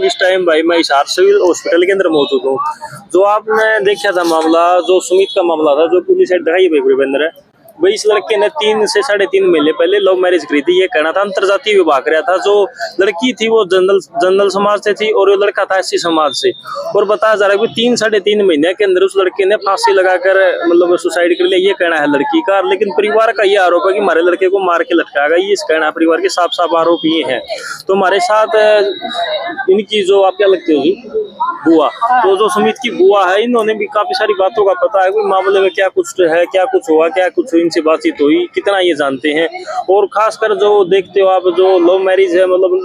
इस टाइम भाई मैं हिसार सिविल हॉस्पिटल के अंदर मौजूद हूँ। जो आपने देखा था मामला, जो सुमित का मामला था, जो पुलिस हेड दिखाई भाई भूपेंद्र है, वही इस लड़के ने 3 से 3.5 महीने पहले लव मैरिज करी थी। ये कहना था अंतरजातीय विवाह कराया था। जो लड़की थी वो जनरल समाज से थी और वो लड़का था एससी समाज से। और बताया जा रहा है कि 3-3.5 महीने के अंदर उस लड़के ने फांसी लगाकर मतलब सुसाइड कर लिया, ये कहना है लड़की का। लेकिन परिवार का ये आरोप है कि हमारे लड़के को मार के लटकाया गया, ये इस कहना है परिवार के साफ साफ आरोप ये है। तो हमारे साथ इनकी जो आप क्या लगते हो जी बुआ, तो जो सुमित की बुआ है, इन्होंने भी काफी सारी बातों का पता है कि मामले में क्या कुछ है, क्या कुछ हुआ, क्या कुछ इनसे बातचीत हुई, कितना ये जानते हैं। और खासकर जो देखते हो आप, जो लव मैरिज है मतलब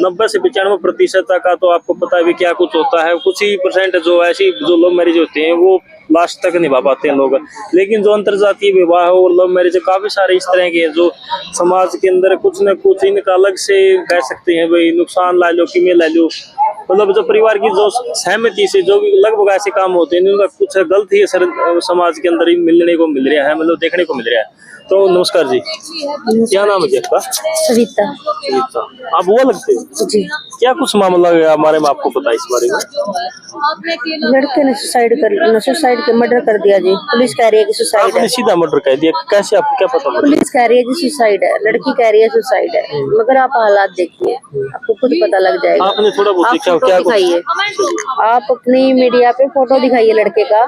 90 से 95% का तो आपको पता है भी क्या कुछ होता है। कुछ ही परसेंट जो ऐसी जो लव मैरिज होती हैं वो लास्ट तक निभा पाते हैं लोग। लेकिन जो अंतरजातीय विवाह और लव मैरिज काफी सारे इस तरह के जो समाज के अंदर कुछ न कुछ इनका अलग से कह सकते हैं भाई नुकसान ला लो कि मैं ला लो, मतलब जो परिवार की जो सहमति से जो भी लगभग ऐसे काम होते हैं इनका कुछ गलत ही असर समाज के अंदर ही मिलने को मिल रहा है, मतलब देखने को मिल रहा है। तो नमस्कार जी, क्या नाम है जी आपका? सविता। सविता, आप वो लगते हो जी। क्या कुछ मामला है हमारे में, आपको पता है इस बारे में? लड़के ने सुसाइड कर मर्डर कर दिया जी। पुलिस कह रही है कि सुसाइड है। आपने सीधा मर्डर कह दिया, कैसे, आपको क्या पता? पुलिस कह रही है कि सुसाइड है, लड़की कह रही है सुसाइड है, मगर आप हालात देखिए, आपको खुद पता लग जाएगा। आपने थोड़ा बहुत देखा, क्या दिखाइए, आप अपनी मीडिया पे फोटो दिखाइए लड़के का,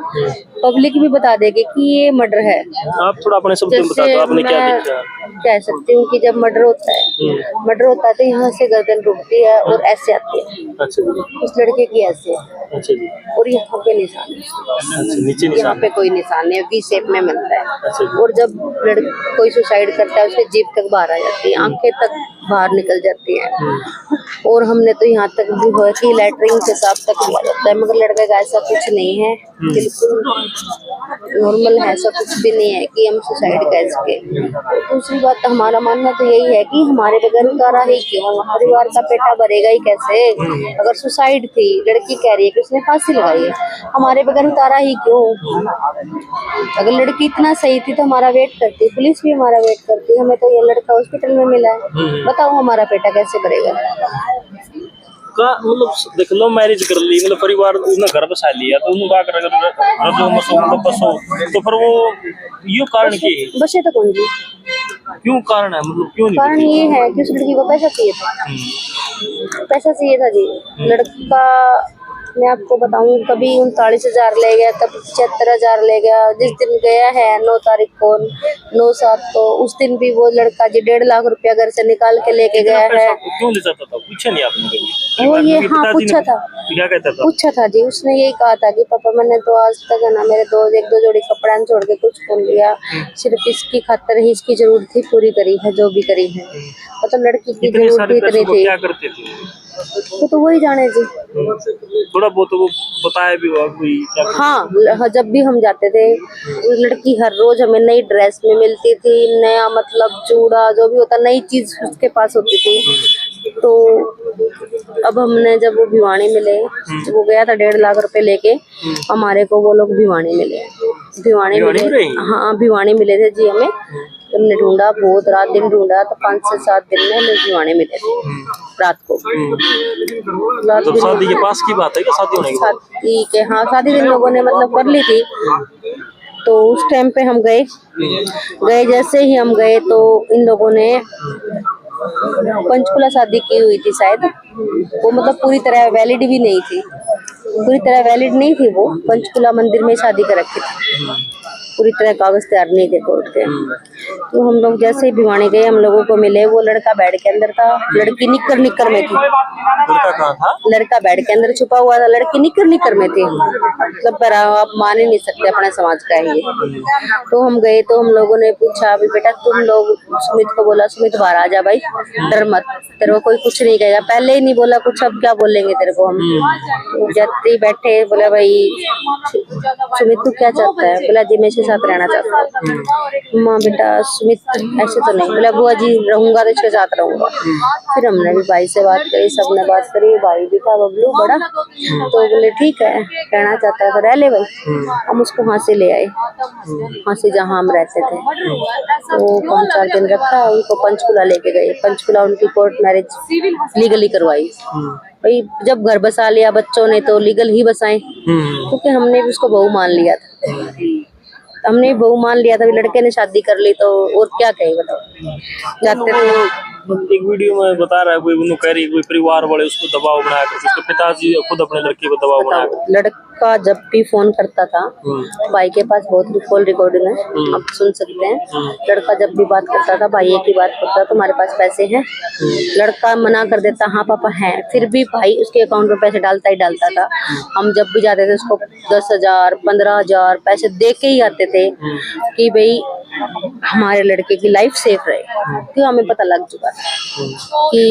पब्लिक भी बता देगी कि ये मर्डर है। आप थोड़ा अपने शब्द में बता दो, आपने क्या देखा? कह सकती हूँ कि जब मर्डर होता है तो यहाँ से गर्दन रुकती है और ऐसे आती है। अच्छा जी। उस लड़के की ऐसे है। अच्छा जी। और यहाँ पे निशान है। अच्छा, नीचे निशान, यहाँ पे कोई निशान नहीं है, वी शेप में मिलता है। अच्छा जी। और जब कोई सुसाइड करता है उसके जीभ तक बाहर आ जाती है, आंखें तक बाहर निकल जाती है। और हमने तो यहाँ तक भी हुआ कि लैटरिन पेशाब तक भी आ जाता है, मगर लड़के का ऐसा कुछ नहीं है, बिल्कुल नॉर्मल है, ऐसा कुछ भी नहीं है कि हम सुसाइड कर सके। दूसरी बात हमारा मानना तो यही है कि हमारे बगैर उतारा ही क्यों, परिवार का पेटा भरेगा ही कैसे? अगर सुसाइड थी, लड़की कह रही है कि उसने फांसी लगाई है, हमारे बगैर उतारा ही क्यों? अगर लड़की इतना सही थी तो हमारा वेट करती, पुलिस भी हमारा वेट करती। हमें तो ये लड़का हॉस्पिटल में मिला है, बताओ हमारा पेटा कैसे भरेगा? का मतलब देख लो, मैरिज कर ली, मतलब परिवार उसने घर बसा लिया, तो उन्होंने क्या करेगा? रजो मसो मतलब बसो, तो फिर वो ये कारण की है? बसे तो कौन जी? क्यों कारण है, मतलब क्यों नहीं? कारण ये है कि उस लड़की को पैसा चाहिए था, पैसा चाहिए था जी। लड़का मैं आपको बताऊं, कभी 39,000 ले गया, कभी 75,000 ले गया। जिस दिन गया है 9 तारीख को 9/7 को, उस दिन भी वो लड़का जी 1.5 लाख रुपया घर से निकाल के लेके गया है। क्यों ले जाता था, पूछा नहीं आपने कभी? वो ये हाँ पूछा था, क्या कहता था? पूछा था जी, उसने यही कहा था कि पापा मैंने तो आज तक है ना मेरे एक दो जोड़ी कपड़ा छोड़ के कुछ खोल लिया, सिर्फ इसकी खातर ही इसकी जरूरत थी, पूरी करी है जो भी करी है। मतलब लड़की की जरूरत इतनी थी। क्या करते थे वो तो वही जाने जी, थोड़ा बहुत वो बताया भी हुआ कोई? हाँ, जब भी हम जाते थे लड़की हर रोज हमें नई ड्रेस में मिलती थी, नया मतलब चूड़ा जो भी होता नई चीज उसके पास होती थी। तो अब हमने जब वो भिवानी मिले, जब वो गया था 1.5 लाख रुपए लेके, हमारे को वो लोग भिवानी मिले, भिवानी मिले। हाँ भिवानी मिले थे जी हमें। हमने ढूंढा, बहुत रात दिन ढूंढा, तो 5 से 7 दिन में हमें भिवानी मिले थे रात को। तो शादी के पास की बात है क्या? शादी होने की बात? शादी के हाँ, शादी इन लोगों ने मतलब कर ली थी। तो उस टाइम पे हम गए, जैसे ही हम गए तो इन लोगों ने पंचकुला शादी की हुई थी शायद, वो मतलब पूरी तरह वैलिड भी नहीं थी, पूरी तरह वैलिड नहीं थी। वो पंचकुला मंदिर में शादी कर रखी थी, पूरी तरह कागज तैयार नहीं थे कोर्ट के। तो हम लोग जैसे ही भिवानी गए, हम लोगों को मिले, वो लड़का बेड के अंदर था, लड़की निक्कर में थी। लड़का कहाँ था? लड़का बेड के अंदर छुपा हुआ था, लड़की निक्कर में थी। मतलब पर आप मान ही नहीं सकते, अपने समाज का है ये। तो हम गए तो हम लोगों ने पूछा, अभी बेटा तुम लोग, सुमित को बोला, सुमित बाहर आ जा भाई, डर मत, तेरे को कोई कुछ नहीं कहेगा। पहले ही नहीं बोला कुछ, अब क्या बोलेंगे तेरे को हम? तो जब बैठे बोला भाई सुमित तू क्या चाहता है? बोला जी मैं साथ रहना चाहता हूँ। माँ बेटा सुमित ऐसे तो नहीं, बोला बुआ जी रहूंगा तो इसके साथ रहूंगा। फिर हमने भी भाई से बात करी, सबने बात करी, भाई भी था बबलू बड़ा, तो बोले ठीक है रहना चाहता है तो रह ले भाई। हम उसको वहाँ से ले आए, वहाँ से जहाँ हम रहते थे, तो 5-4 दिन रखा, उनको पंचकुला लेके गए। पंचकुला उनकी कोर्ट मैरिज लीगली करवाई। भाई जब घर बसा लिया बच्चों ने तो लीगल ही बसाए, क्योंकि हमने भी उसको बहू मान लिया था। हमने बहू मान लिया था, लड़के ने शादी कर ली तो और क्या कहे बताओ। जाते थे एक वीडियो में बता रहा है कोई, उन्होंने कह रही है कोई परिवार वाले उसको दबाव बनाया कर, उसके पिताजी खुद अपने लड़के को दबाव बनाया कर। लड़का जब भी फोन करता था, भाई के पास बहुत कॉल रिकॉर्डिंग है, आप सुन सकते हैं। लड़का जब भी बात करता था, भाई एक ही बात करता, तुम्हारे पास पैसे हैं? लड़का मना कर देता, हाँ पापा हैं, फिर भी भाई उसके अकाउंट में पैसे डालता ही डालता था। हम जब भी जाते थे उसको 10,000 15,000 पैसे दे के ही आते थे कि भाई हमारे लड़के की लाइफ सेफ रहे, क्यों हमें पता लग चुका था कि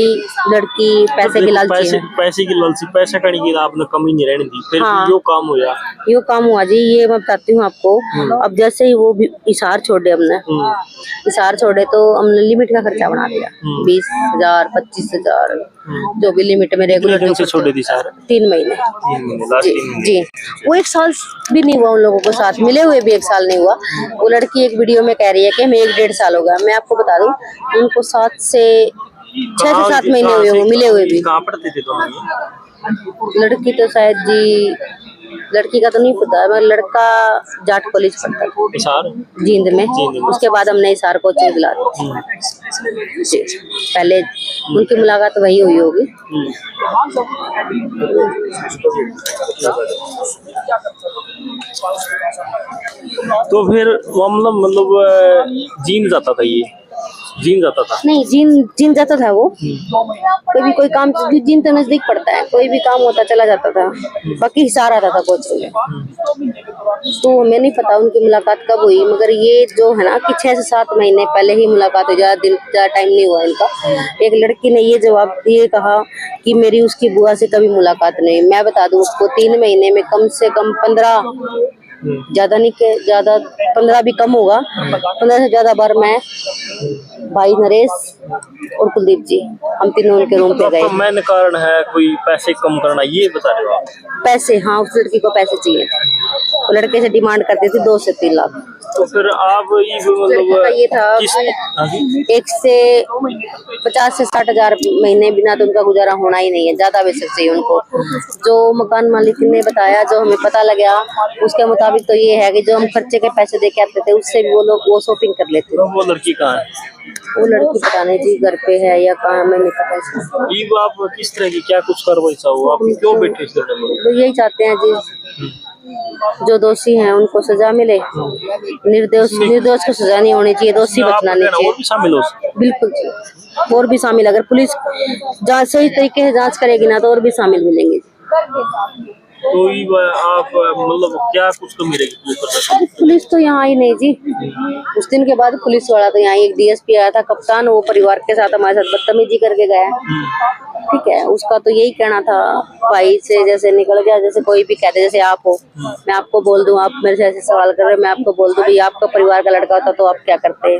लड़की पैसे की लालची है। पैसे की लालची, पैसा करने की आपने कमी नहीं रहने दी, फिर हाँ, यो काम हुआ। यो काम हुआ जी, ये मैं बताती हूँ आपको। अब जैसे ही वो इशार छोड़े, हमने इशार छोड़े तो हमने लिमिट का खर्चा बना दिया, 20,000 25,000 जो भी लिमिट में रेगुलर से छोड़े थी सर। 3 महीने जी। वो 1 साल भी नहीं हुआ उन लोगों को साथ मिले हुए, भी 1 साल नहीं हुआ। वो लड़की एक वीडियो में कह रही है कि हमें 1-1.5 साल हो गया। मैं आपको बता दूं उनको 6 से 7 महीने हुए वो मिले हुए भी। कहाँ पढ़ते थे दोनों? लड़की तो शायद जी, लड़की का तो नहीं पता, मगर लड़का जाट कॉलेज पढ़ता था जींद में। उसके बाद हमने हिसार कोचिंग दिला दी जी। पहले उनकी मुलाकात वही हुई होगी। तो फिर मतलब जीन जाता था, ये जीन जाता था? नहीं, जीन जाता था वो। कभी कोई काम, जीन तो नजदीक पड़ता है, कोई भी काम होता चला जाता था। बाकी हिसार आता था कोचिंग में। तो हमें नहीं पता उनकी मुलाकात कब हुई, मगर ये जो है ना कि 6 से 7 महीने पहले ही मुलाकात हुई, ज्यादा टाइम नहीं हुआ इनका। एक लड़की ने ये जवाब ये कहा कि मेरी उसकी बुआ से कभी मुलाकात नहीं। मैं बता दूं उसको 3 महीने में कम से कम 15, ज्यादा नहीं के ज्यादा 15 भी कम होगा, 15 से ज्यादा बार मैं, भाई नरेश और कुलदीप जी, हम तीनों उनके रूम पे गए। मेन कारण है कोई पैसे कम करना, ये बता रहे हो आप? पैसे, हाँ, उस लड़की को पैसे चाहिए। वो लड़के से डिमांड करती थी 2 से 3 लाख। तो फिर आप ये मतलब ये था 1 से 50 से 60,000 महीने बिना तो उनका गुजारा होना ही नहीं है, ज्यादा पैसे चाहिए उनको। जो मकान मालिक ने बताया, जो हमें पता लगा, उसके मुताबिक तो ये है कि जो हम खर्चे के पैसे दे के आते थे उससे भी वो लोग वो शॉपिंग कर लेते। तो वो लड़की कहाँ है? वो लड़की पता नहीं जी, घर पे है या कहाँ, हमें नहीं पता। ये आप किस तरह की क्या कुछ कार्रवाई चाहो, आप क्यों बैठे इस तरह में? तो यही चाहते हैं जी, जो दोषी हैं उनको सजा मिले, निर्दोष को सजा नहीं होनी चाहिए, दोषी बचना नहीं चाहिए। भी शामिल हो बिल्कुल जी, और भी शामिल, अगर पुलिस जांच सही तरीके से जांच करेगी ना तो और भी शामिल मिलेंगे। तो आप मतलब क्या कुछ कमी रहेगी? पुलिस तो यहाँ आई नहीं जी। उस दिन के बाद पुलिस वाला तो यहाँ एक डीएसपी आया था, कप्तान, वो परिवार के साथ हमारे साथ बदतमीजी करके गया। ठीक है, उसका तो यही कहना था, भाई से जैसे निकल गया, जैसे कोई भी कहते, जैसे आप हो, मैं आपको बोल दूं, आप मेरे से ऐसे सवाल कर रहे हो, मैं आपको बोल दूं भाई आपका परिवार का लड़का होता तो आप क्या करते?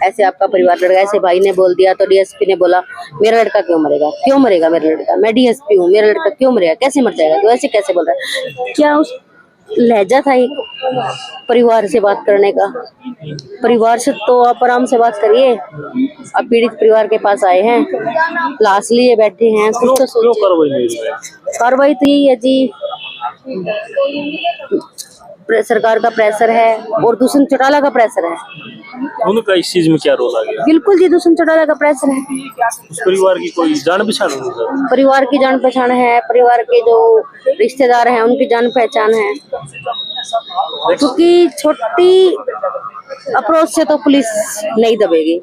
ऐसे आपका परिवार लड़का, ऐसे भाई ने बोल दिया तो डीएसपी ने बोला मेरा लड़का क्यों मरेगा, क्यों मरेगा मेरा लड़का, मैं डीएसपी हूँ, मेरा लड़का क्यों मरेगा, कैसे मर जाएगा, तो ऐसे कैसे बोल रहा है? क्या उस लहजा था एक परिवार से बात करने का? परिवार से तो आप आराम से बात करिए। आप पीड़ित परिवार के पास आए हैं, लाश लिए बैठे हैं, कुछ तो सोचिए। कार्रवाई तो यही है जी, सरकार का प्रेशर है और दुष्यंत चौटाला का प्रेशर है। उनका इस चीज में क्या रोल आ गया? बिल्कुल जी, दुष्यंत चौटाला का प्रेशर है। उस परिवार की कोई जान पहचान नहीं? परिवार की जान पहचान है, परिवार के जो रिश्तेदार हैं उनकी जान पहचान है, क्योंकि छोटी अप्रोच से तो पुलिस नहीं दबेगी।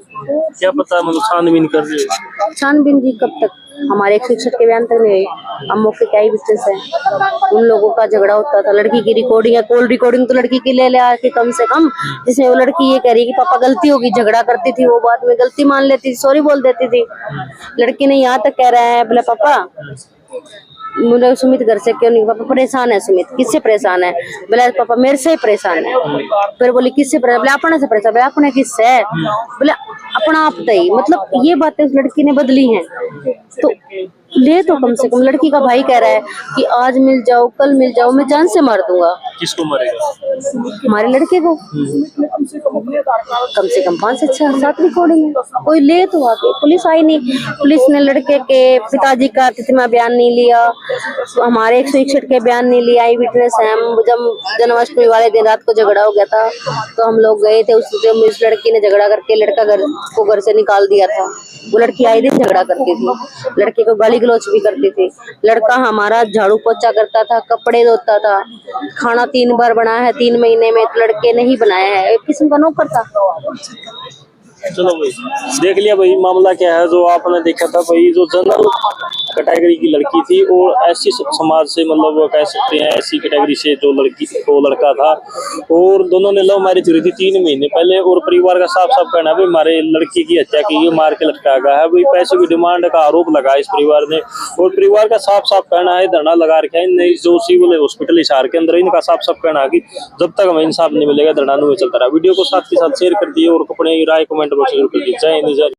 क्या पता, मतलब छानबीन कर रही है। छानबीन जी कब तक? हमारे एक शिक्षक के बयान तक नहीं हुई। हम मौके क्या ही विटनेस है, उन लोगों का झगड़ा होता था, लड़की की रिकॉर्डिंग है, कॉल रिकॉर्डिंग तो लड़की की ले आके कम से कम, जिसमें वो लड़की ये कह रही है कि पापा गलती होगी, झगड़ा करती थी, वो बाद में गलती मान लेती थी, सॉरी बोल देती थी। लड़की ने यहाँ तक कह रहा है, बोला पापा बोले सुमित घर से क्यों नहीं, पापा परेशान है सुमित। किससे परेशान है? बोले पापा मेरे से ही परेशान है। फिर बोली किससे परेशान? बोले अपने से परेशान। बोले अपने किससे? बोले अपना आप ही। मतलब ये बातें उस लड़की ने बदली हैं। तो ले तो कम से कम, लड़की का भाई कह रहा है कि आज मिल जाओ कल मिल जाओ, मैं जान से मार दूंगा। किसको मारेगा? हमारे लड़के को कम से कम 5 से 7 रिकॉर्डिंग है। कोई ले तो आके, पुलिस आई नहीं। पुलिस ने लड़के के पिताजी का तिथिमा बयान नहीं लिया, हमारे 161 के बयान नहीं लिया। आई विटनेस है हम। जब जन्माष्टमी वाले दिन रात को झगड़ा हो गया था तो हम लोग गए थे। उस लड़की ने झगड़ा करके लड़का घर से निकाल दिया था। वो लड़की आए दिन झगड़ा करती थी, लड़के को गाली गलौज भी करती थी। लड़का हमारा झाड़ू पोछा करता था, कपड़े धोता था, खाना 3 बार बनाया है 3 महीने में, तो लड़के ने ही बनाया है। एक किस्म का नौकर था। चलो भाई, देख लिया भाई मामला क्या है। जो आपने देखा था भाई, जो जनरल कैटेगरी की लड़की थी और ऐसी समाज से, मतलब वो कह सकते हैं ऐसी कैटेगरी से जो लड़का था, और दोनों ने लव मैरिज करी थी 3 महीने पहले। और परिवार का साफ साफ कहना है भाई हमारे लड़की की हत्या की है, मार के लटका गया है भाई। पैसों की डिमांड का आरोप लगा इस परिवार ने, और परिवार का साफ साफ कहना है, धरना लगा रखा है जो सिविल हॉस्पिटल हिसार के अंदर। इनका साफ साफ कहना है कि जब तक हमें इंसाफ नहीं मिलेगा धरना नहीं चलता रहा। वीडियो को साथ के साथ शेयर कर दिए और अपने राय कमेंट बॉक्स में जरूर कर दीजिए। जय हिंद, जय